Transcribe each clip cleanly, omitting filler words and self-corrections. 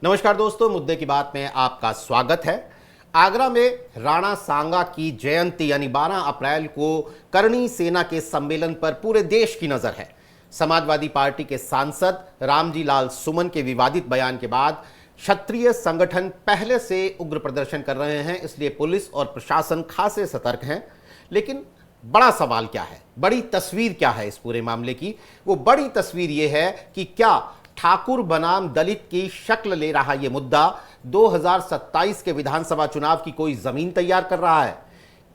नमस्कार दोस्तों, मुद्दे की बात में आपका स्वागत है। आगरा में राणा सांगा की जयंती यानी 12 अप्रैल को करणी सेना के सम्मेलन पर पूरे देश की नजर है। समाजवादी पार्टी के सांसद रामजी लाल सुमन के विवादित बयान के बाद क्षत्रिय संगठन पहले से उग्र प्रदर्शन कर रहे हैं, इसलिए पुलिस और प्रशासन खासे सतर्क हैं। लेकिन बड़ा सवाल क्या है, बड़ी तस्वीर क्या है इस पूरे मामले की? वो बड़ी तस्वीर ये है कि क्या ठाकुर बनाम दलित की शक्ल ले रहा यह मुद्दा 2027 के विधानसभा चुनाव की कोई जमीन तैयार कर रहा है?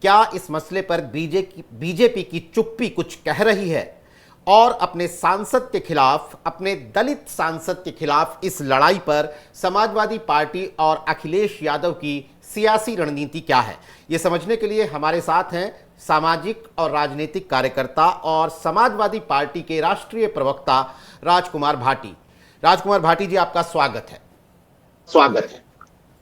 क्या इस मसले पर बीजेपी की चुप्पी कुछ कह रही है? और अपने सांसद के खिलाफ, अपने दलित सांसद के खिलाफ इस लड़ाई पर समाजवादी पार्टी और अखिलेश यादव की सियासी रणनीति क्या है, ये समझने के लिए हमारे साथ हैं सामाजिक और राजनीतिक कार्यकर्ता और समाजवादी पार्टी के राष्ट्रीय प्रवक्ता राजकुमार भाटी। राजकुमार भाटी जी, आपका स्वागत है।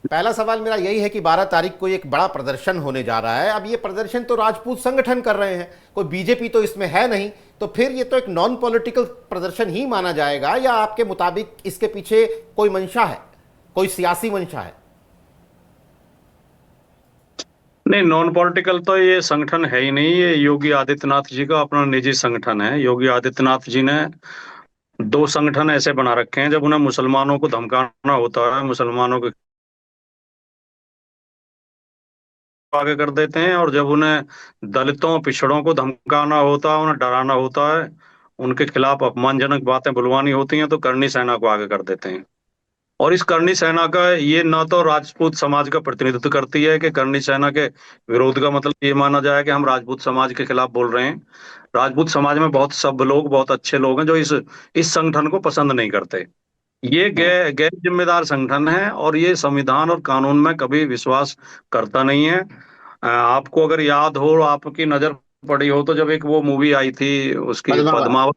पहला सवाल मेरा यही है कि 12 तारीख को एक बड़ा प्रदर्शन होने जा रहा है। अब ये प्रदर्शन तो राजपूत संगठन कर रहे हैं, कोई बीजेपी तो इसमें है नहीं, तो फिर ये तो एक नॉन पॉलिटिकल प्रदर्शन ही माना जाएगा, या आपके मुताबिक इसके पीछे कोई मंशा है, कोई सियासी मंशा है? नहीं, नॉन पॉलिटिकल तो ये संगठन है ही नहीं। ये योगी आदित्यनाथ जी का अपना निजी संगठन है। योगी आदित्यनाथ जी ने दो संगठन ऐसे बना रखे हैं, जब उन्हें मुसलमानों को धमकाना होता है, मुसलमानों के आगे कर देते हैं, और जब उन्हें दलितों पिछड़ों को धमकाना होता है, उन्हें डराना होता है, उनके खिलाफ अपमानजनक बातें बुलवानी होती हैं, तो करनी सेना को आगे कर देते हैं। और इस करनी सेना का ये न तो राजपूत समाज का प्रतिनिधित्व करती है कि करनी सेना के विरोध का मतलब ये माना जाए कि हम राजपूत समाज के खिलाफ बोल रहे हैं। राजपूत समाज में बहुत सभ्य लोग, बहुत अच्छे लोग हैं जो इस संगठन को पसंद नहीं करते। ये गैर जिम्मेदार संगठन है और ये संविधान और कानून में कभी विश्वास करता नहीं है। आपको अगर याद हो, आपकी नजर पड़ी हो, तो जब एक वो मूवी आई थी उसकी पद्मावत,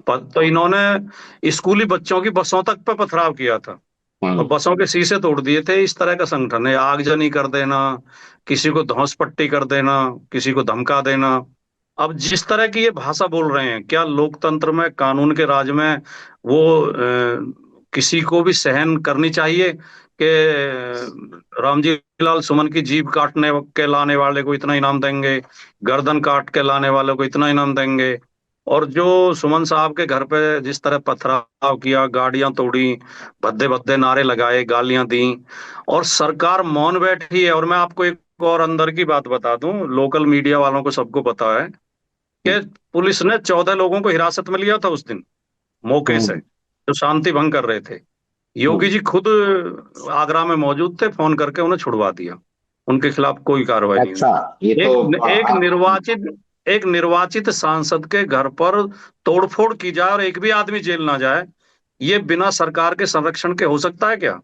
तो इन्होंने स्कूली बच्चों की बसों तक पे पथराव किया था और बसों के शीशे तोड़ दिए थे। इस तरह का संगठन है। आगजनी कर देना, किसी को धौंस पट्टी कर देना, किसी को धमका देना। अब जिस तरह की ये भाषा बोल रहे हैं, क्या लोकतंत्र में, कानून के राज में वो किसी को भी सहन करनी चाहिए कि रामजी लाल सुमन की जीभ काटने के लाने वाले को इतना इनाम देंगे, गर्दन काट के लाने वाले को इतना इनाम देंगे, और जो सुमन साहब के घर पे जिस तरह पथराव किया, गाड़ियां तोड़ी, भद्दे भद्दे नारे लगाए, गालियां दी, और सरकार मौन बैठी है। और मैं आपको एक और अंदर की बात बता दूं, लोकल मीडिया वालों को सबको पता है कि पुलिस ने 14 लोगों को हिरासत में लिया था उस दिन मौके से, जो शांति भंग कर रहे थे। योगी जी खुद आगरा में मौजूद थे, फोन करके उन्हें छुड़वा दिया। उनके खिलाफ कोई कार्रवाई नहीं हुई। एक निर्वाचित सांसद के घर पर तोड़फोड़ की जाए और एक भी आदमी जेल ना जाए, ये बिना सरकार के संरक्षण के हो सकता है क्या?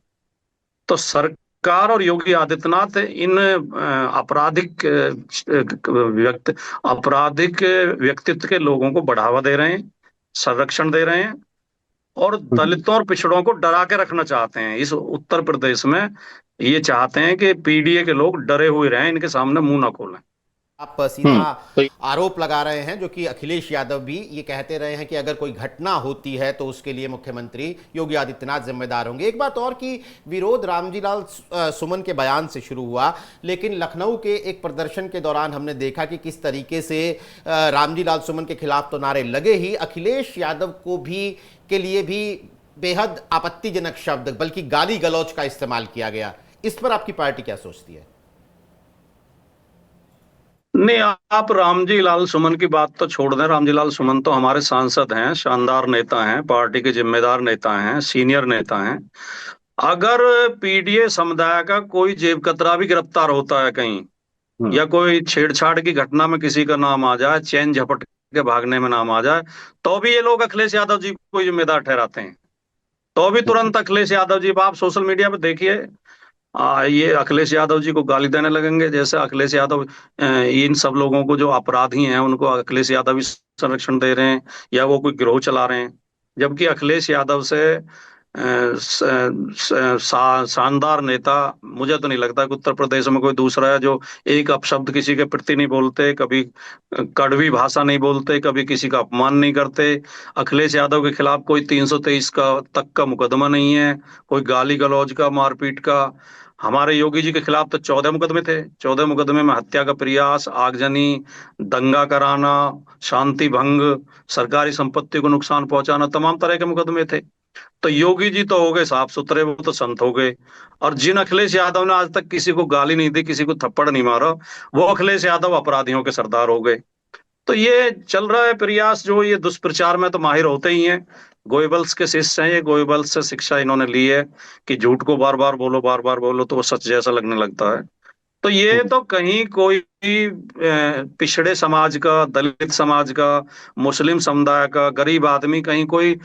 तो सरकार और योगी आदित्यनाथ इन आपराधिक व्यक्तित्व के लोगों को बढ़ावा दे रहे हैं, संरक्षण दे रहे हैं, और दलितों और पिछड़ों को डरा के रखना चाहते हैं। इस उत्तर प्रदेश में ये चाहते हैं कि पीडीए के लोग डरे हुए रहें, इनके सामने मुंह ना खोलें। आप सीधा आरोप लगा रहे हैं, जो कि अखिलेश यादव भी ये कहते रहे हैं कि अगर कोई घटना होती है तो उसके लिए मुख्यमंत्री योगी आदित्यनाथ जिम्मेदार होंगे। एक बात और कि विरोध रामजी लाल सुमन के बयान से शुरू हुआ, लेकिन लखनऊ के एक प्रदर्शन के दौरान हमने देखा कि किस तरीके से रामजी लाल सुमन के खिलाफ तो नारे लगे ही, अखिलेश यादव को भी के लिए भी बेहद आपत्तिजनक शब्द, बल्कि गाली गलौज का इस्तेमाल किया गया। इस पर आपकी पार्टी क्या सोचती है? नहीं, आप रामजी लाल सुमन की बात तो छोड़ दें। रामजी लाल सुमन तो हमारे सांसद हैं, शानदार नेता हैं, पार्टी के जिम्मेदार नेता हैं, सीनियर नेता हैं। अगर पीडीए समुदाय का कोई जेब कतरा भी गिरफ्तार होता है कहीं, या कोई छेड़छाड़ की घटना में किसी का नाम आ जाए, चैन झपट के भागने में नाम आ जाए, तो भी ये लोग अखिलेश यादव जी को जिम्मेदार ठहराते हैं। तो भी तुरंत अखिलेश यादव जी, आप सोशल मीडिया पे देखिए, ये अखिलेश यादव जी को गाली देने लगेंगे। जैसे अखिलेश यादव इन सब लोगों को, जो अपराधी हैं, उनको अखिलेश यादव ही संरक्षण दे रहे हैं, या वो कोई गिरोह चला रहे हैं। जबकि अखिलेश यादव से शानदार नेता। मुझे तो नहीं लगता कि उत्तर प्रदेश में कोई दूसरा है जो एक अपशब्द किसी के प्रति नहीं बोलते, कभी कड़वी भाषा नहीं बोलते, कभी किसी का अपमान नहीं करते। अखिलेश यादव के खिलाफ कोई 323 का तक का मुकदमा नहीं है, कोई गाली गलौज का, मारपीट का। हमारे योगी जी के खिलाफ तो 14 मुकदमे थे। 14 मुकदमे में हत्या का प्रयास, आगजनी, दंगा कराना, शांति भंग, सरकारी संपत्ति को नुकसान पहुंचाना, तमाम तरह के मुकदमे थे। तो योगी जी तो हो गए साफ सुथरे, वो तो संत हो गए। और जिन अखिलेश यादव ने आज तक किसी को गाली नहीं दी, किसी को थप्पड़ नहीं मारा, वो अखिलेश यादव अपराधियों के सरदार हो गए। तो ये चल रहा है प्रयास, जो ये दुष्प्रचार में तो माहिर होते ही हैं। गोएबल्स के शिष्य हैं ये, गोएबल्स से शिक्षा इन्होंने ली है कि झूठ को बार बार बोलो तो वो सच जैसा लगने लगता है। तो ये तो कहीं कोई पिछड़े समाज का, दलित समाज का, मुस्लिम समुदाय का, गरीब आदमी कहीं कोई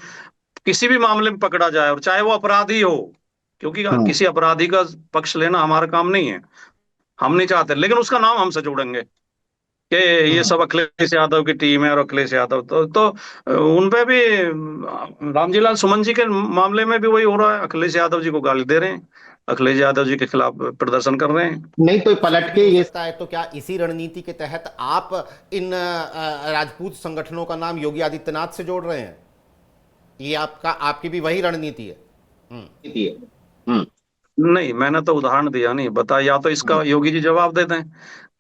किसी भी मामले में पकड़ा जाए, और चाहे वो अपराधी हो, क्योंकि किसी अपराधी का पक्ष लेना हमारा काम नहीं है, हम नहीं चाहते, लेकिन उसका नाम हमसे जोड़ेंगे कि ये सब अखिलेश यादव की टीम है। और अखिलेश यादव तो उनपे भी रामजी लाल सुमन जी के मामले में भी वही हो रहा है, अखिलेश यादव जी को गाली दे रहे हैं, अखिलेश यादव जी के खिलाफ प्रदर्शन कर रहे हैं। नहीं तो पलट के ये सकता है, तो क्या इसी रणनीति के तहत आप इन राजपूत संगठनों का नाम योगी आदित्यनाथ से जोड़ रहे हैं? ये आपका, आपकी भी वही रणनीति है? नहीं, मैंने तो उदाहरण दिया नहीं, बता, या तो इसका योगी जी जवाब दे दें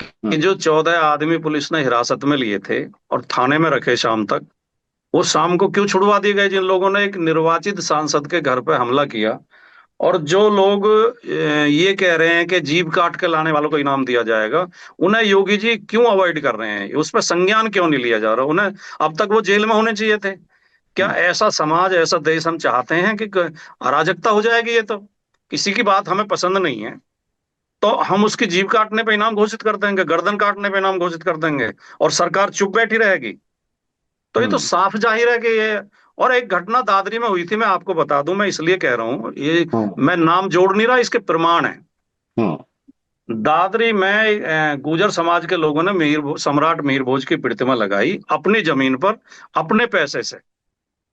कि जो 14 आदमी पुलिस ने हिरासत में लिए थे और थाने में रखे शाम तक, वो शाम को क्यों छुड़वा दिए गए? जिन लोगों ने एक निर्वाचित सांसद के घर पे हमला किया, और जो लोग ये कह रहे हैं कि जीभ काट के लाने वालों को इनाम दिया जाएगा, उन्हें योगी जी क्यों अवॉइड कर रहे हैं? उस पर संज्ञान क्यों नहीं लिया जा रहा? उन्हें अब तक वो जेल में होने चाहिए थे। क्या ऐसा समाज, ऐसा देश हम चाहते हैं कि अराजकता हो जाएगी? ये तो किसी की बात हमें पसंद नहीं है तो हम उसकी जीभ काटने पे इनाम घोषित कर देंगे, गर्दन काटने पे इनाम घोषित कर देंगे, और सरकार चुप बैठी रहेगी? तो ये तो साफ जाहिर है कि ये। और एक घटना दादरी में हुई थी, मैं आपको बता दूं, मैं इसलिए कह रहा हूं ये, मैं नाम जोड़ नहीं रहा, इसके प्रमाण है। दादरी में गुर्जर समाज के लोगों ने सम्राट मीर भोज की प्रतिमा लगाई अपनी जमीन पर, अपने पैसे से।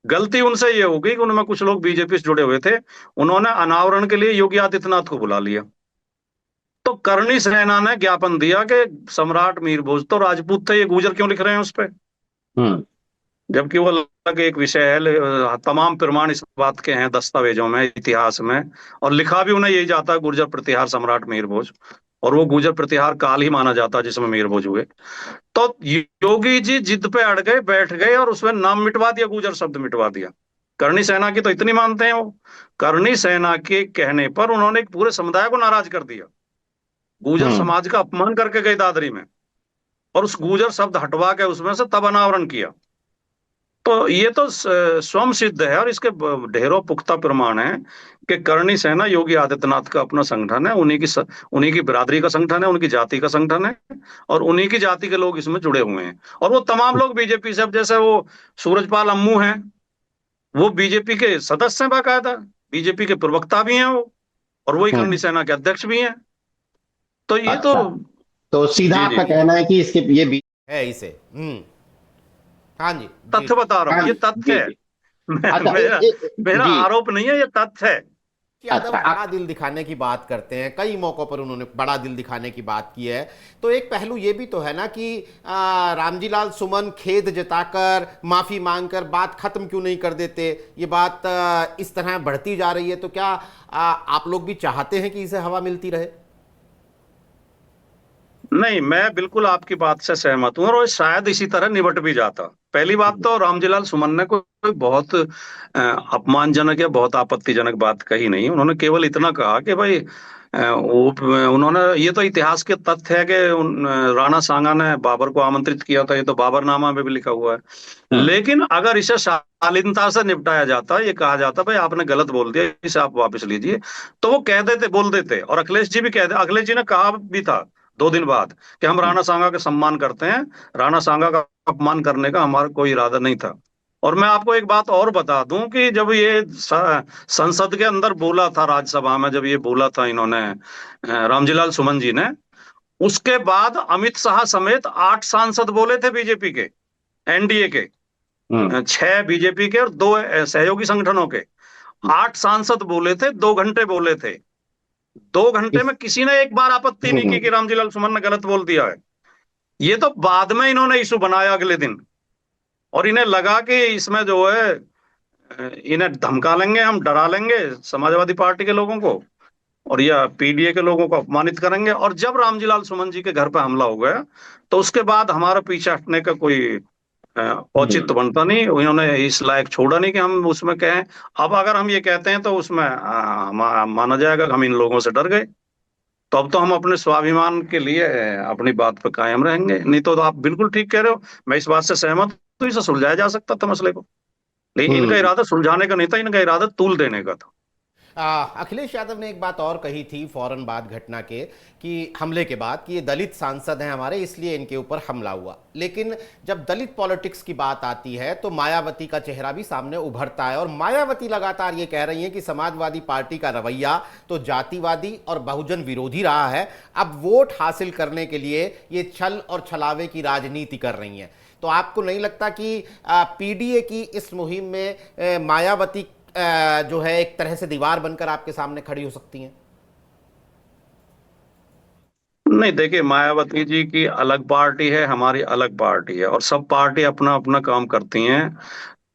गलती उनसे ये हो गई कि उनमें कुछ लोग बीजेपी से जुड़े हुए थे, उन्होंने अनावरण के लिए योगी आदित्यनाथ को बुला लिया। तो करणी सेना ने ज्ञापन दिया कि सम्राट मीर भोज तो राजपूत थे, ये गुर्जर क्यों लिख रहे हैं उस पे? जबकि वो अलग एक विषय है। तमाम प्रमाण इस बात के हैं दस्तावेजों में, इतिहास में, और लिखा भी उन्हें यही जाता है, गुर्जर प्रतिहार सम्राट मीर भोज। और वो गुर्जर प्रतिहार काल ही माना जाता है जिसमें मीर भोज हुए। तो योगी जी जिद पे अड़ गए, बैठ गए, और उसमें नाम मिटवा दिया, गुर्जर शब्द मिटवा दिया। करणी सेना की तो इतनी मानते हैं वो, करणी सेना के कहने पर उन्होंने एक पूरे समुदाय को नाराज कर दिया, गुर्जर समाज का अपमान करके गए दादरी में, और उस गुर्जर शब्द हटवा के उसमें से तब अनावरण किया। तो ये तो स्वयं सिद्ध है, और इसके ढेरों पुख्ता प्रमाण है कि करणी सेना योगी आदित्यनाथ का अपना संगठन है, उन्हीं की बिरादरी का संगठन है, उनकी जाति का संगठन है, और उन्हीं की जाति के लोग इसमें जुड़े हुए हैं। और वो तमाम लोग बीजेपी से, अब जैसे वो सूरजपाल अम्मू हैं, वो बीजेपी के सदस्य हैं, बाकायदा बीजेपी के प्रवक्ता भी हैं वो, और वही करणी सेना के अध्यक्ष भी हैं। तो ये तो सीधा जी आपका जी कहना है कि इसके ये है इसे। हाँ जी, तथ्य बता रहा हूँ, ये तथ्य है। मेरा आरोप नहीं है, ये तथ्य है। यादव बड़ा दिल दिखाने की बात करते हैं, कई मौकों पर उन्होंने बड़ा दिल दिखाने की बात की है। तो एक पहलू ये भी तो है ना कि रामजी लाल सुमन खेद जताकर, माफी मांगकर बात खत्म क्यों नहीं कर देते? ये बात इस तरह बढ़ती जा रही है, तो क्या आप लोग भी चाहते हैं कि इसे हवा मिलती रहे? नहीं, मैं बिल्कुल आपकी बात से सहमत हूं, और शायद इसी तरह निबट भी जाता। पहली बात तो रामजी लाल सुमन ने कोई बहुत अपमानजनक या बहुत आपत्तिजनक बात कही नहीं। उन्होंने केवल इतना कहा कि भाई उन्होंने, ये तो इतिहास के तथ्य है कि राणा सांगा ने बाबर को आमंत्रित किया था, ये तो बाबरनामा में भी लिखा हुआ है। लेकिन अगर इसे शालीनता से निपटाया जाता, ये कहा जाता भाई आपने गलत बोल दिया, इसे आप वापस लीजिए, तो वो कह देते, बोल देते। और अखिलेश जी भी अखिलेश जी ने कहा भी था 2 दिन बाद कि हम राणा सांगा का सम्मान करते हैं, राणा सांगा का अपमान करने का हमारा कोई इरादा नहीं था। और मैं आपको एक बात और बता दूं कि जब ये संसद के अंदर बोला था, राज्यसभा में जब ये बोला था इन्होंने, रामजी लाल सुमन जी ने, उसके बाद अमित शाह समेत 8 सांसद बोले थे बीजेपी के, एनडीए के, 6 बीजेपी के और 2 सहयोगी संगठनों के। 8 सांसद बोले थे, 2 घंटे बोले थे। 2 घंटे में किसी ने एक बार आपत्ति नहीं की हम्म। कि रामजी लाल सुमन ने गलत बोल दिया है। ये तो बाद में इन्होंने इशू बनाया अगले दिन, और इन्हें लगा कि इसमें जो है इन्हें धमका लेंगे, हम डरा लेंगे समाजवादी पार्टी के लोगों को, और या पीडीए के लोगों को अपमानित करेंगे। और जब रामजी लाल सुमन जी के घर पे हमला हो गया, तो उसके बाद हमारा पीछे हटने का कोई औचित्य बनता नहीं। इन्होंने इस लायक छोड़ा नहीं कि हम उसमें कहें। अब अगर हम ये कहते हैं तो उसमें माना जाएगा कि हम इन लोगों से डर गए। तो अब तो हम अपने स्वाभिमान के लिए अपनी बात पे कायम रहेंगे। नहीं तो आप बिल्कुल ठीक कह रहे हो, मैं इस बात से सहमत हूं, तो इसे सुलझाया जा सकता था मसले को। लेकिन इनका हम्म। इरादा सुलझाने का नहीं था, इनका इरादा तूल देने का था। अखिलेश यादव ने एक बात और कही थी फौरन बाद घटना के, कि हमले के बाद, कि ये दलित सांसद हैं हमारे, इसलिए इनके ऊपर हमला हुआ। लेकिन जब दलित पॉलिटिक्स की बात आती है तो मायावती का चेहरा भी सामने उभरता है, और मायावती लगातार ये कह रही हैं कि समाजवादी पार्टी का रवैया तो जातिवादी और बहुजन विरोधी रहा है, अब वोट हासिल करने के लिए ये छल और छलावे की राजनीति कर रही हैं। तो आपको नहीं लगता कि पीडीए की इस मुहिम में मायावती जो है एक तरह से दीवार बनकर आपके सामने खड़ी हो सकती हैं? नहीं, देखिए, मायावती जी की अलग पार्टी है, हमारी अलग पार्टी है, और सब पार्टी अपना अपना काम करती हैं।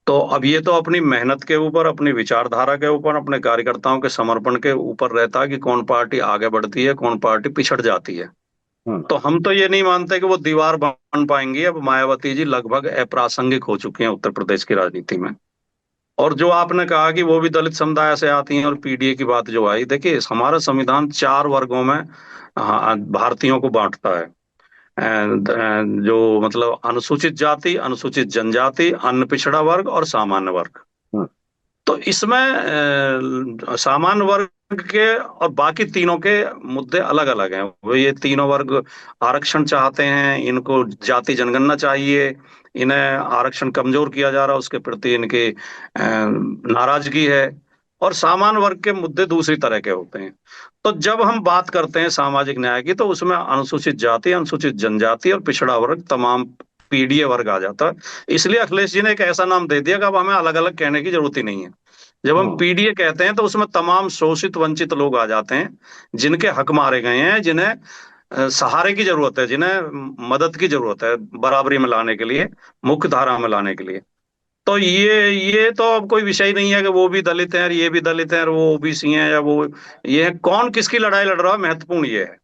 तो अब ये तो अपनी मेहनत के ऊपर, अपनी विचारधारा के ऊपर, अपने कार्यकर्ताओं के समर्पण के ऊपर रहता है कि कौन पार्टी आगे बढ़ती है, कौन पार्टी पिछड़ जाती है। तो हम तो ये नहीं मानते कि वो दीवार बन पाएंगी। अब मायावती जी लगभग अप्रासंगिक हो चुकी हैं उत्तर प्रदेश की राजनीति में। और जो आपने कहा कि वो भी दलित समुदाय से आती हैं, और पीडीए की बात जो आई, देखिए, हमारा संविधान 4 वर्गों में भारतीयों को बांटता है। जो मतलब अनुसूचित जाति, अनुसूचित जनजाति, अन्य पिछड़ा वर्ग और सामान्य वर्ग। तो इसमें सामान्य वर्ग के और बाकी तीनों के मुद्दे अलग अलग हैं। वो ये तीनों वर्ग आरक्षण चाहते हैं, इनको जाति जनगणना चाहिए, इन्हें आरक्षण कमजोर किया जा रहा है, उसके प्रति इनकी नाराजगी है। और सामान्य वर्ग के मुद्दे दूसरी तरह के होते हैं। तो जब हम बात करते हैं सामाजिक न्याय की, तो उसमें अनुसूचित जाति, अनुसूचित जनजाति और पिछड़ा वर्ग, तमाम पीडीए वर्ग आ जाता है। इसलिए अखिलेश जी ने एक ऐसा नाम दे दिया कि अब हमें अलग अलग कहने की जरूरत ही नहीं है। जब हम पीडीए कहते हैं तो उसमें तमाम शोषित वंचित लोग आ जाते हैं, जिनके हक मारे गए हैं, जिन्हें सहारे की जरूरत है, जिन्हें मदद की जरूरत है बराबरी में लाने के लिए, मुख्य धारा में लाने के लिए। तो ये तो अब कोई विषय नहीं है कि वो भी दलित हैं और ये भी दलित हैं और वो ओबीसी हैं, या वो ये है। कौन किसकी लड़ाई लड़ रहा है, महत्वपूर्ण ये है।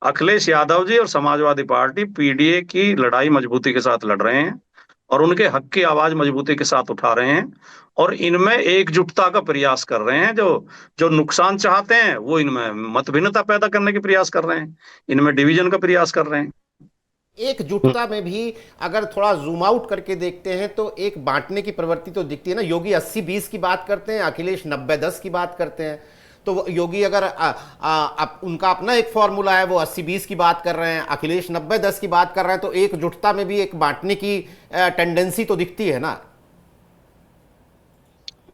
अखिलेश यादव जी और समाजवादी पार्टी पीडीए की लड़ाई मजबूती के साथ लड़ रहे हैं, और उनके हक की आवाज मजबूती के साथ उठा रहे हैं, और इनमें एकजुटता का प्रयास कर रहे हैं। जो जो नुकसान चाहते हैं वो इनमें मतभिन्नता पैदा करने के प्रयास कर रहे हैं, इनमें डिवीजन का प्रयास कर रहे हैं। एकजुटता में भी अगर थोड़ा जूम आउट करके देखते हैं तो एक बांटने की प्रवृत्ति तो दिखती है ना। योगी 80-20 की बात करते हैं, अखिलेश 90-10 की बात करते हैं। तो योगी अगर उनका अपना एक फॉर्मूला है, वो 80-20 की बात कर रहे हैं, अखिलेश 90-10 की बात कर रहे हैं, तो एकजुटता में भी एक बांटने की टेंडेंसी तो दिखती है ना।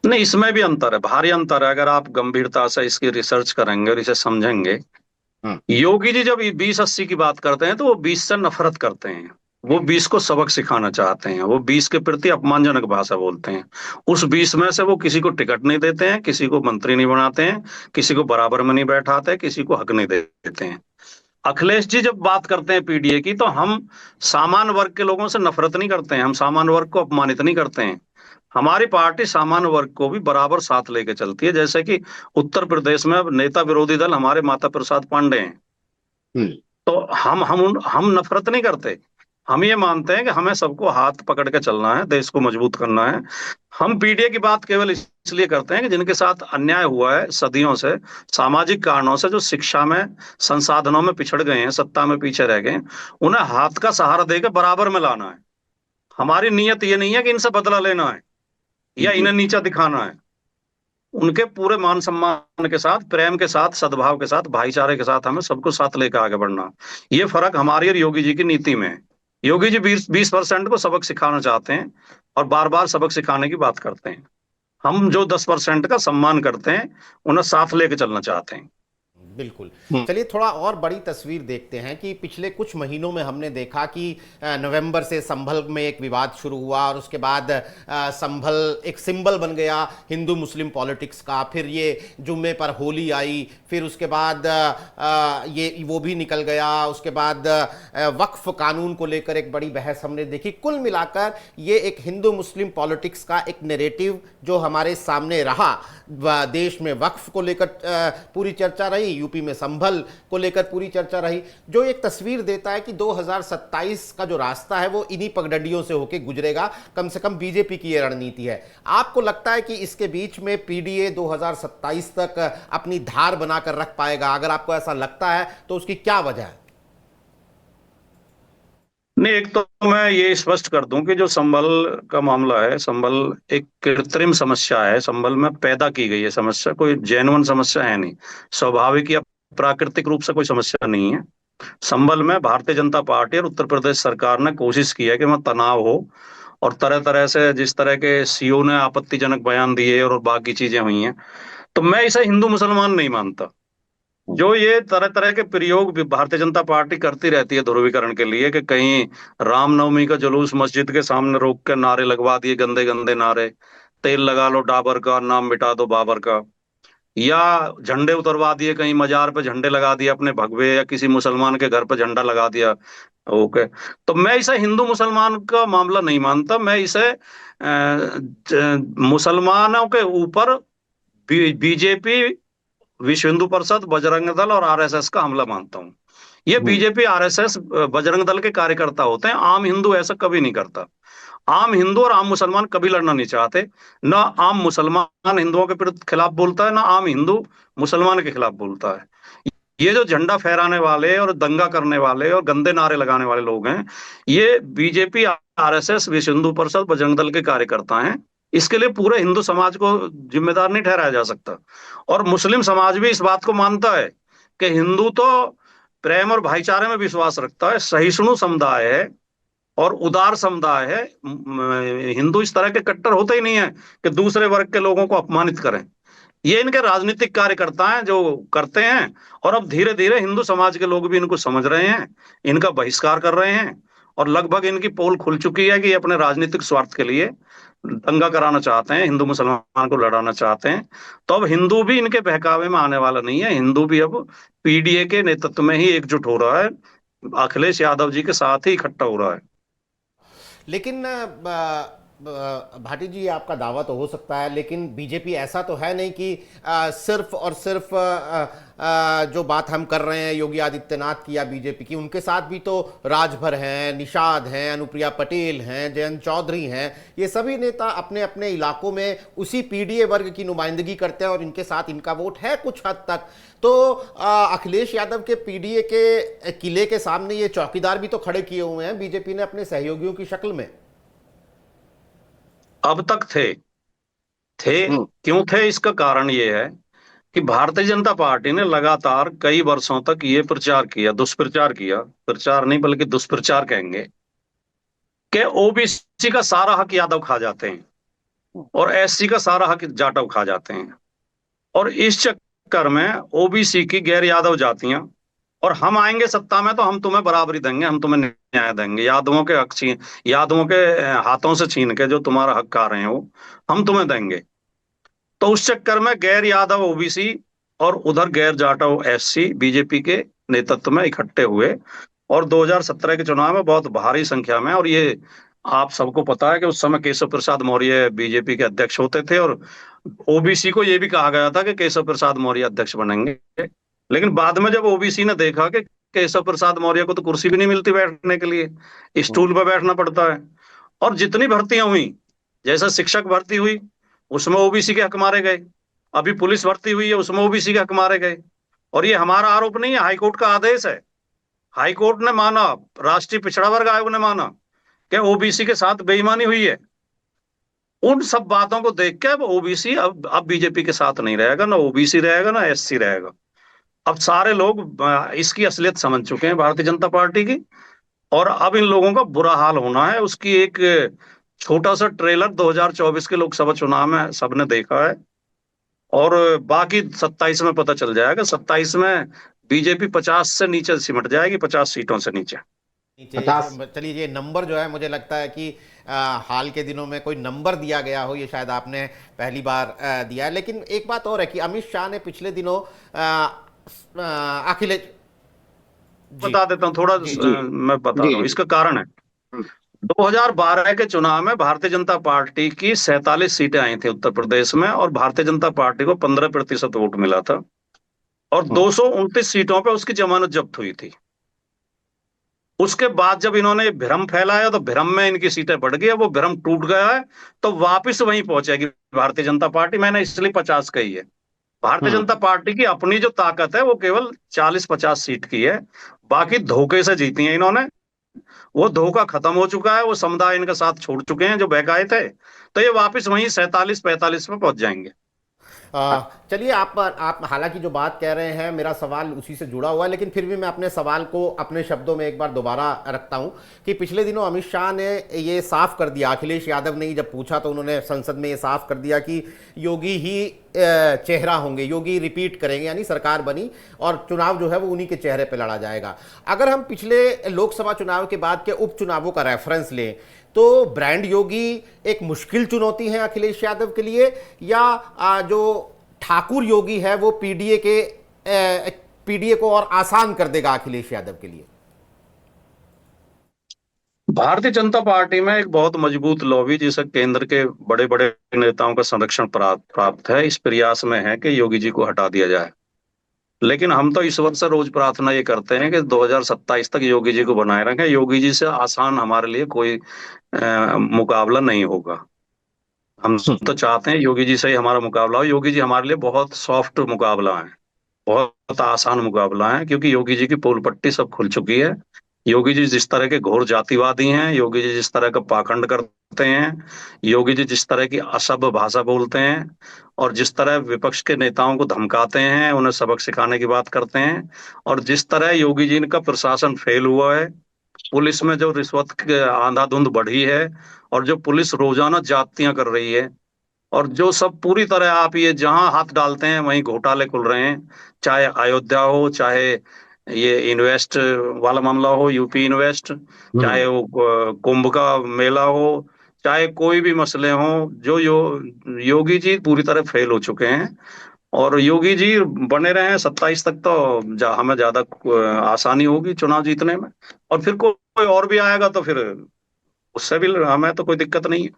नहीं, इसमें भी अंतर है, भारी अंतर है। अगर आप गंभीरता से इसकी रिसर्च करेंगे और इसे समझेंगे, योगी जी जब 20-80 की बात करते हैं तो वो 20 से नफरत करते हैं। वो 20 को सबक सिखाना चाहते हैं, वो 20 के प्रति अपमानजनक भाषा बोलते हैं। उस 20 में से वो किसी को टिकट नहीं देते हैं, किसी को मंत्री नहीं बनाते हैं, किसी को बराबर में नहीं बैठाते, किसी को हक नहीं देते हैं। अखिलेश जी जब बात करते हैं पीडीए की, तो हम सामान्य वर्ग के लोगों से नफरत नहीं करते हैं, हम सामान्य वर्ग को अपमानित नहीं करते हैं। हमारी पार्टी सामान्य वर्ग को भी बराबर साथ लेके चलती है। जैसे कि उत्तर प्रदेश में अब नेता विरोधी दल हमारे माता प्रसाद पांडे हैं। तो हम नफरत नहीं करते। हम ये मानते हैं कि हमें सबको हाथ पकड़ के चलना है, देश को मजबूत करना है। हम पीडीए की बात केवल इसलिए करते हैं कि जिनके साथ अन्याय हुआ है सदियों से, सामाजिक कारणों से, जो शिक्षा में, संसाधनों में पिछड़ गए हैं, सत्ता में पीछे रह गए हैं, उन्हें हाथ का सहारा देकर बराबर में लाना है। हमारी नीयत ये नहीं है कि इनसे बदला लेना है या इन्हें नीचा दिखाना है। उनके पूरे मान सम्मान के साथ, प्रेम के साथ, सद्भाव के साथ, भाईचारे के साथ हमें सबको साथ लेकर आगे बढ़ना। ये फर्क हमारी और योगी जी की नीति में है। योगी जी 20% को सबक सिखाना चाहते हैं और बार बार सबक सिखाने की बात करते हैं। हम जो 10% का सम्मान करते हैं, उन्हें साथ लेके चलना चाहते हैं। बिल्कुल। हम्म। चलिए थोड़ा और बड़ी तस्वीर देखते हैं कि पिछले कुछ महीनों में हमने देखा कि नवंबर से संभल में एक विवाद शुरू हुआ और उसके बाद संभल एक सिंबल बन गया हिंदू मुस्लिम पॉलिटिक्स का। फिर ये जुम्मे पर होली आई, फिर उसके बाद ये वो भी निकल गया। उसके बाद वक्फ कानून को लेकर एक बड़ी बहस हमने देखी। कुल मिलाकर ये एक हिंदू मुस्लिम पॉलिटिक्स का एक नैरेटिव जो हमारे सामने रहा। देश में वक्फ को लेकर पूरी चर्चा रही, यूपी में संभल को लेकर पूरी चर्चा रही, जो एक तस्वीर देता है कि 2027 का जो रास्ता है वो इन्हीं पगडंडियों से होकर गुजरेगा। कम से कम बीजेपी की ये रणनीति है। आपको लगता है कि इसके बीच में पीडीए 2027 तक अपनी धार बनाकर रख पाएगा? अगर आपको ऐसा लगता है तो उसकी क्या वजह है? नहीं, एक तो मैं ये स्पष्ट कर दूं कि जो संभल का मामला है, संभल एक कृत्रिम समस्या है। संभल में पैदा की गई है समस्या, कोई जेन्युइन समस्या है नहीं। स्वाभाविक या प्राकृतिक रूप से कोई समस्या नहीं है। संभल में भारतीय जनता पार्टी और उत्तर प्रदेश सरकार ने कोशिश की है कि वहाँ तनाव हो, और तरह तरह से जिस तरह के सीओ ने आपत्तिजनक बयान दिए और बाकी चीजें हुई हैं, तो मैं इसे हिंदू मुसलमान नहीं मानता। जो ये तरह तरह के प्रयोग भी भारतीय जनता पार्टी करती रहती है ध्रुवीकरण के लिए, कि कहीं रामनवमी का जुलूस मस्जिद के सामने रोक कर नारे लगवा दिए, गंदे गंदे नारे, तेल लगा लो डाबर का, नाम मिटा दो बाबर का, या झंडे उतरवा दिए, कहीं मजार पे झंडे लगा दिए अपने भगवे, या किसी मुसलमान के घर पे झंडा लगा दिया। ओके, तो मैं इसे हिंदू मुसलमान का मामला नहीं मानता। मैं इसे मुसलमानों के ऊपर बीजेपी, विश्व हिंदू परिषद, बजरंग दल और आरएसएस का हमला मानता हूँ। ये बीजेपी आरएसएस बजरंग दल के कार्यकर्ता होते हैं। आम हिंदू ऐसा कभी नहीं करता। आम हिंदू और आम मुसलमान कभी लड़ना नहीं चाहते। ना आम मुसलमान हिंदुओं के खिलाफ बोलता है, ना आम हिंदू मुसलमान के खिलाफ बोलता है। ये जो झंडा फहराने वाले और दंगा करने वाले और गंदे नारे लगाने वाले लोग हैं, ये बीजेपी आरएसएस विश्व हिंदू परिषद बजरंग दल के कार्यकर्ता हैं। इसके लिए पूरे हिंदू समाज को जिम्मेदार नहीं ठहराया जा सकता। और मुस्लिम समाज भी इस बात को मानता है कि हिंदू तो प्रेम और भाईचारे में विश्वास रखता है, सहिष्णु समुदाय है और उदार समुदाय है। हिंदू इस तरह के कट्टर होते ही नहीं है कि दूसरे वर्ग के लोगों को अपमानित करें। ये इनके राजनीतिक कार्यकर्ता हैं जो करते हैं। और अब धीरे धीरे हिंदू समाज के लोग भी इनको समझ रहे हैं, इनका बहिष्कार कर रहे हैं, और लगभग इनकी पोल खुल चुकी है कि ये अपने राजनीतिक स्वार्थ के लिए दंगा कराना चाहते हैं, हिंदू मुसलमान को लड़ाना चाहते हैं। तो अब हिंदू भी इनके बहकावे में आने वाला नहीं है। हिंदू भी अब पीडीए के नेतृत्व में ही एकजुट हो रहा है, अखिलेश यादव जी के साथ ही इकट्ठा हो रहा है। लेकिन भाटी जी, आपका दावा तो हो सकता है, लेकिन बीजेपी ऐसा तो है नहीं कि सिर्फ और सिर्फ जो बात हम कर रहे हैं योगी आदित्यनाथ की या बीजेपी की, उनके साथ भी तो राजभर हैं, निषाद हैं, अनुप्रिया पटेल हैं, जयंत चौधरी हैं। ये सभी नेता अपने अपने इलाकों में उसी पीडीए वर्ग की नुमाइंदगी करते हैं और इनके साथ इनका वोट है कुछ हद तक। तो अखिलेश यादव के पीडीए के किले के सामने ये चौकीदार भी तो खड़े किए हुए हैं बीजेपी ने अपने सहयोगियों की शक्ल में। अब तक थे क्यों थे? इसका कारण ये है कि भारतीय जनता पार्टी ने लगातार कई वर्षों तक ये प्रचार किया, दुष्प्रचार किया, प्रचार नहीं बल्कि दुष्प्रचार कहेंगे, कि ओबीसी का सारा हक यादव खा जाते हैं और एससी का सारा हक जाटव खा जाते हैं। और इस चक्कर में ओबीसी की गैर यादव जातियां, और हम आएंगे सत्ता में तो हम तुम्हें बराबरी देंगे, हम तुम्हें न्याय देंगे, यादवों के हक छीन, यादवों के हाथों से छीन के जो तुम्हारा हक खा रहे हैं वो हम तुम्हें देंगे। तो उस चक्कर में गैर यादव ओबीसी और उधर गैर जाटव एससी बीजेपी के नेतृत्व में इकट्ठे हुए, और 2017 के चुनाव में बहुत भारी संख्या में, और ये आप सबको पता है कि उस समय केशव प्रसाद मौर्य बीजेपी के अध्यक्ष होते थे, और ओबीसी को ये भी कहा गया था कि केशव प्रसाद मौर्य अध्यक्ष बनेंगे। लेकिन बाद में जब ओबीसी ने देखा कि केशव प्रसाद मौर्य को तो कुर्सी भी नहीं मिलती बैठने के लिए, स्टूल पर बैठना पड़ता है, और जितनी भर्तियां हुई, जैसे शिक्षक भर्ती हुई उसमें ओबीसी के हक मारे गए, अभी पुलिस भर्ती हुई है उसमें ओबीसी के हक मारे गए। और ये हमारा आरोप नहीं है, हाईकोर्ट का आदेश है। हाईकोर्ट ने माना, राष्ट्रीय पिछड़ा वर्ग आयोग ने माना कि ओबीसी के साथ बेईमानी हुई है। उन सब बातों को देख के अब ओबीसी अब बीजेपी के साथ नहीं रहेगा, ना ओबीसी रहेगा ना एससी रहेगा। अब सारे लोग इसकी असलियत समझ चुके हैं भारतीय जनता पार्टी की, और अब इन लोगों का बुरा हाल होना है। उसकी एक छोटा सा ट्रेलर 2024 के लोकसभा चुनाव में सबने देखा है, और बाकी 27 में पता चल जाएगा। 27 में बीजेपी 50 से नीचे सिमट जाएगी, 50 सीटों से नीचे। नीचे 50। चलिए, ये नंबर जो है मुझे लगता है कि हाल के दिनों में कोई नंबर दिया गया हो, ये शायद आपने पहली बार दिया है। लेकिन एक बात और है कि अमित शाह ने पिछले दिनों अखिलेश जी बता देता हूँ थोड़ा, जी जी मैं बता जी रहा हूँ जी। इसका कारण है। हम्म, 2012 के चुनाव में भारतीय जनता पार्टी की 47 सीटें आई थी उत्तर प्रदेश में, और भारतीय जनता पार्टी को 15% वोट मिला था, और हम्म, 229 सीटों पे उसकी जमानत जब्त हुई थी। उसके बाद जब इन्होंने भ्रम फैलाया तो भ्रम में इनकी सीटें बढ़ गई, अब वो भ्रम टूट गया है, तो वापस वहीं पहुंचेगी भारतीय जनता पार्टी। मैंने इसलिए 50 कही है। भारतीय जनता हम्म। पार्टी की अपनी जो ताकत है वो केवल 40-50 सीट की है। बाकी धोखे से जीती है इन्होंने। वो धोखा खत्म हो चुका है, वो समुदाय इनका साथ छोड़ चुके हैं जो बहकाए थे, तो ये वापस वहीं 47-45 में पहुंच जाएंगे। चलिए, आप हालांकि जो बात कह रहे हैं मेरा सवाल उसी से जुड़ा हुआ है, लेकिन फिर भी मैं अपने सवाल को अपने शब्दों में एक बार दोबारा रखता हूं कि पिछले दिनों अमित शाह ने ये साफ कर दिया, अखिलेश यादव ने जब पूछा तो उन्होंने संसद में ये साफ कर दिया कि योगी ही चेहरा होंगे, योगी रिपीट करेंगे, यानी सरकार बनी और चुनाव जो है वो उन्हीं के चेहरे पर लड़ा जाएगा। अगर हम पिछले लोकसभा चुनाव के बाद के उपचुनावों का रेफरेंस लें तो ब्रांड योगी एक मुश्किल चुनौती है अखिलेश यादव के लिए, या जो ठाकुर योगी है वो पीडीए को और आसान कर देगा अखिलेश यादव के लिए? भारतीय जनता पार्टी में एक बहुत मजबूत लॉबी, जिसे केंद्र के बड़े बड़े नेताओं का संरक्षण प्राप्त है, इस प्रयास में है कि योगी जी को हटा दिया जाए। लेकिन हम तो ईश्वर से रोज प्रार्थना ये करते हैं कि 2027 तक योगी जी को बनाए रखें। योगी जी से आसान हमारे लिए कोई मुकाबला नहीं होगा। हम तो चाहते हैं योगी जी से ही हमारा मुकाबला हो। योगी जी हमारे लिए बहुत सॉफ्ट मुकाबला है, बहुत आसान मुकाबला है, क्योंकि योगी जी की पोल पट्टी सब खुल चुकी है। योगी जी जिस तरह के घोर जातिवादी हैं, योगी जी जिस तरह का पाखंड करते हैं, योगी जी जिस तरह की असभ्य भाषा बोलते हैं, और जिस तरह विपक्ष के नेताओं को धमकाते हैं, उन्हें सबक सिखाने की बात करते हैं, और जिस तरह योगी जी का प्रशासन फेल हुआ है, पुलिस में जो रिश्वत की आंधाधुंध बढ़ी है, और जो पुलिस रोजाना जातियां कर रही है, और जो सब पूरी तरह आप ये जहां हाथ डालते हैं वहीं घोटाले खुल रहे हैं। चाहे अयोध्या हो, चाहे ये इन्वेस्ट वाला मामला हो, यूपी इन्वेस्ट, चाहे हम्म। वो कुंभ का मेला हो, चाहे कोई भी मसले हो, जो योगी जी पूरी तरह फेल हो चुके हैं। और योगी जी बने रहे 27 तक तो हमें ज्यादा आसानी होगी चुनाव जीतने में। और फिर कोई और भी आएगा तो फिर उससे भी हमें तो कोई दिक्कत नहीं है।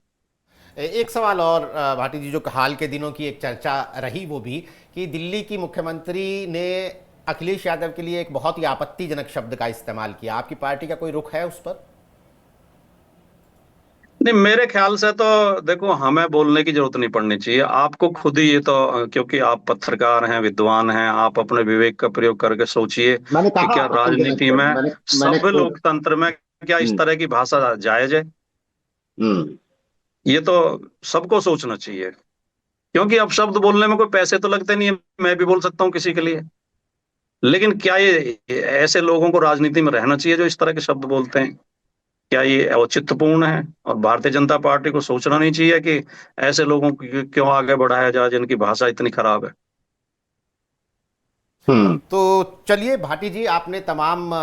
एक सवाल और भाटी जी, जो हाल के दिनों की एक चर्चा रही वो भी कि दिल्ली की मुख्यमंत्री ने अखिलेश यादव के लिए एक बहुत ही आपत्तिजनक शब्द का इस्तेमाल किया। आपकी पार्टी का कोई रुख है उस पर? नहीं, मेरे ख्याल से तो देखो, हमें बोलने की जरूरत नहीं पड़नी चाहिए। आपको खुद ही ये तो, क्योंकि आप पत्रकार हैं, विद्वान हैं, आप अपने विवेक का प्रयोग करके सोचिए मैंने कि कहा क्या आपत्तिजनक राजनीति शब्द, में, मैंने सभ्य खुद। लोकतंत्र में क्या इस हम्म। तरह की भाषा जायज है? हम्म। ये तो सबको सोचना चाहिए। क्योंकि अब शब्द बोलने में कोई पैसे तो लगते नहीं है, मैं भी बोल सकता हूँ किसी के लिए। लेकिन क्या ये ऐसे लोगों को राजनीति में रहना चाहिए जो इस तरह के शब्द बोलते हैं? क्या ये औचित्यपूर्ण है? और भारतीय जनता पार्टी को सोचना नहीं चाहिए कि ऐसे लोगों को क्यों आगे बढ़ाया जाए जिनकी भाषा इतनी खराब है? हम्म। तो चलिए भाटी जी, आपने तमाम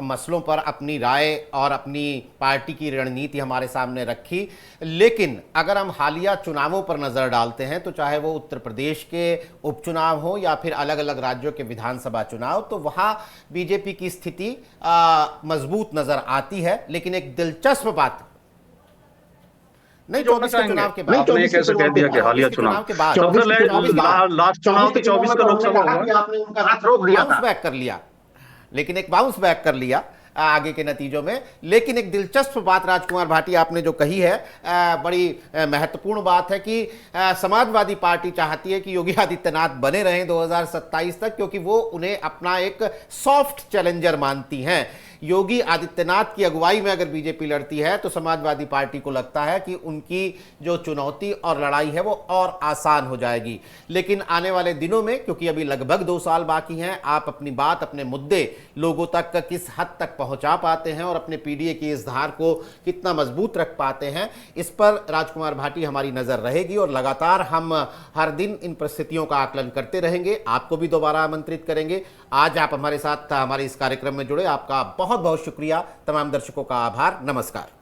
मसलों पर अपनी राय और अपनी पार्टी की रणनीति हमारे सामने रखी। लेकिन अगर हम हालिया चुनावों पर नज़र डालते हैं, तो चाहे वो उत्तर प्रदेश के उपचुनाव हो या फिर अलग अलग राज्यों के विधानसभा चुनाव, तो वहाँ बीजेपी की स्थिति मजबूत नज़र आती है। लेकिन एक दिलचस्प बात, नहीं, जोड़ना 24 के चाहेंगे? चुनाव के नहीं, बाद, आपने 24 के कैसे कह चुनाव के दिया कि बाद। हालिया 24 के चुनाव? चुनाव के बाद, तो फिर 24 के चुनाव के बाद, लास्ट चुनाव 24 तो के चुनाव 24 में का तो उन्होंने लोकसभा कहा होगा। कि आपने उनका हाथ रोक दिया बाउंस था। बैक कर लिया, लेकिन एक बाउंस बैक कर लिया आगे के नतीजों में। लेकिन एक दिलचस्प बात राजकुमार भाटी आपने जो कही है, बड़ी महत्वपूर्ण बात है कि समाजवादी पार्टी चाहती है कि योगी आदित्यनाथ बने रहें 2027 तक, क्योंकि वो उन्हें अपना एक सॉफ्ट चैलेंजर मानती हैं। योगी आदित्यनाथ की अगुवाई में अगर बीजेपी लड़ती है तो समाजवादी पार्टी को लगता है कि उनकी जो चुनौती और लड़ाई है वो और आसान हो जाएगी। लेकिन आने वाले दिनों में, क्योंकि अभी लगभग 2 साल बाकी हैं, आप अपनी बात, अपने मुद्दे लोगों तक किस हद तक पहुंचा पाते हैं और अपने पीडीए की इस धार को कितना मजबूत रख पाते हैं, इस पर राजकुमार भाटी हमारी नजर रहेगी और लगातार हम हर दिन इन परिस्थितियों का आकलन करते रहेंगे। आपको भी दोबारा आमंत्रित करेंगे। आज आप हमारे साथ हमारे इस कार्यक्रम में जुड़े, आपका बहुत बहुत शुक्रिया। तमाम दर्शकों का आभार। नमस्कार।